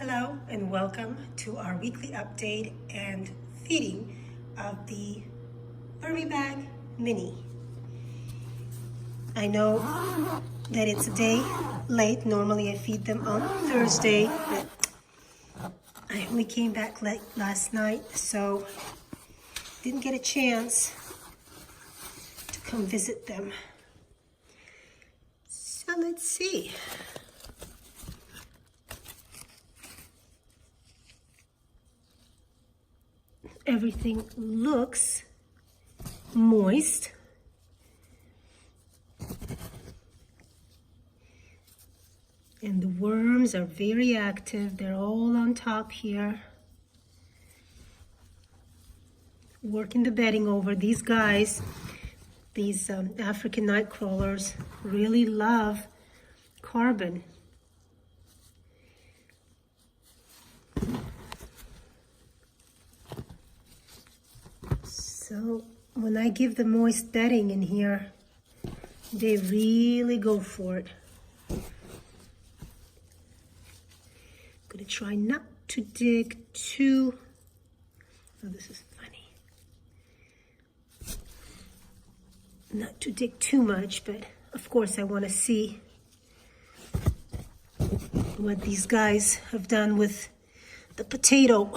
Hello and welcome to our weekly update and feeding of the VermiBag Mini. I know that it's a day late. Normally I feed them on Thursday, but I only came back late last night, so didn't get a chance to come visit them. So let's see. Everything looks moist. And the worms are very active. They're all on top here. Working the bedding over. These guys, these African night crawlers, really love carbon. So when I give the moist bedding in here, they really go for it. I'm gonna try not to dig too, oh, this is funny. Not to dig too much, but of course I wanna see what these guys have done with the potato.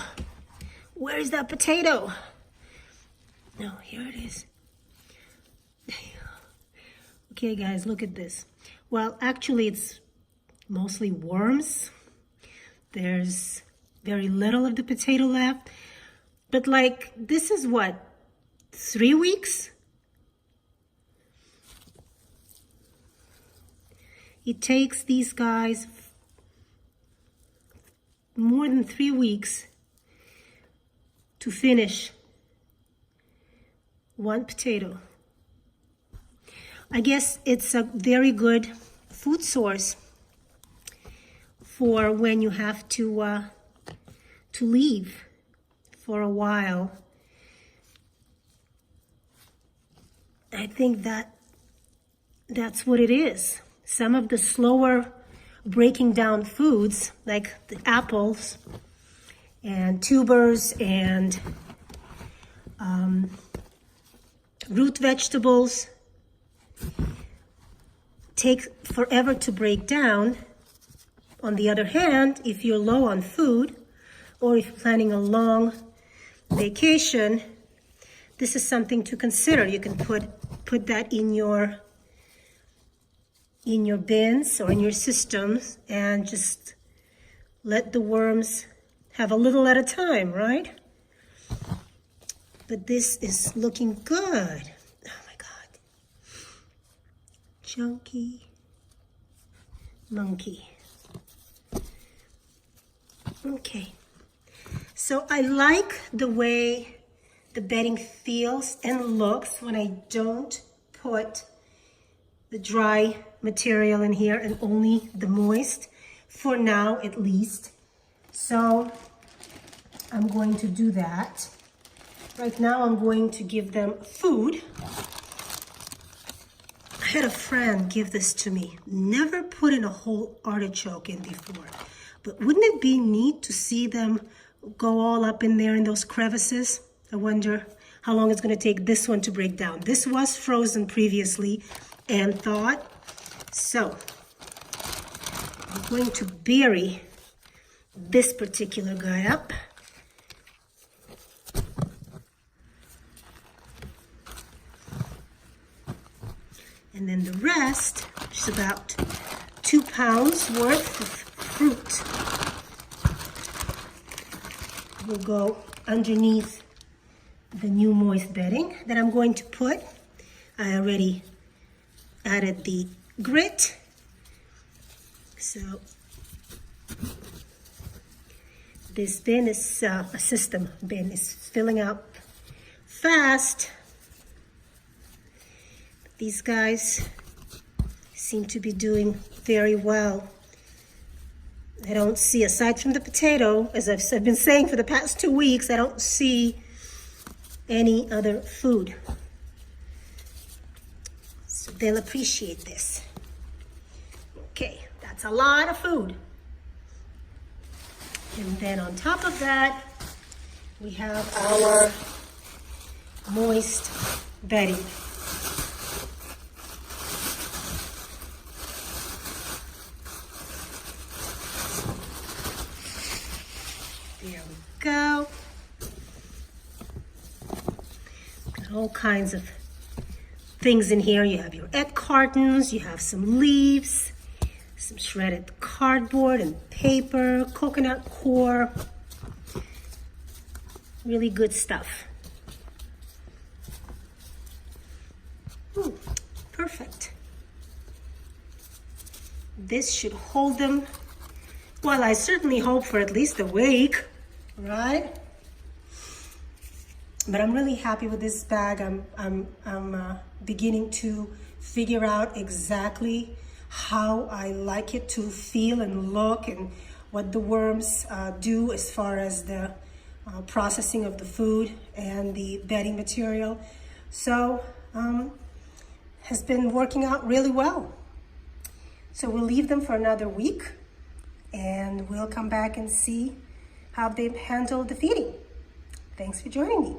Where is that potato? No, here it is. Okay, guys, look at this. Well, actually, it's mostly worms. There's very little of the potato left. But like, this is what, 3 weeks? It takes these guys more than 3 weeks to finish one potato. I guess it's a very good food source for when you have to leave for a while. I think that's what it is. Some of the slower breaking down foods, like the apples and tubers and root vegetables, take forever to break down. On the other hand, if you're low on food, or if you're planning a long vacation, this is something to consider. You can put that in your bins or in your systems and just let the worms have a little at a time, right? But this is looking good. Oh my God. Chunky monkey. Okay. So I like the way the bedding feels and looks when I don't put the dry material in here and only the moist, for now at least. So I'm going to do that. Right now I'm going to give them food. I had a friend give this to me. Never put in a whole artichoke in before. But wouldn't it be neat to see them go all up in there in those crevices? I wonder how long it's going to take this one to break down. This was frozen previously and thawed. So I'm going to bury this particular guy up. And then the rest, which is about 2 pounds worth of fruit, will go underneath the new moist bedding that I'm going to put. I already added the grit. So this bin is a system bin, is filling up fast. These guys seem to be doing very well. I don't see, aside from the potato, as I've been saying for the past 2 weeks, I don't see any other food. So they'll appreciate this. Okay, that's a lot of food. And then on top of that, we have our moist bedding. There we go. Got all kinds of things in here. You have your egg cartons, you have some leaves, some shredded cardboard and paper, coconut core. Really good stuff. Perfect. This should hold them, well, I certainly hope for at least a week, right? But I'm really happy with this bag. I'm beginning to figure out exactly how I like it to feel and look, and what the worms do as far as the processing of the food and the bedding material. So has been working out really well. So we'll leave them for another week, and we'll come back and see how they've handled the feeding. Thanks for joining me.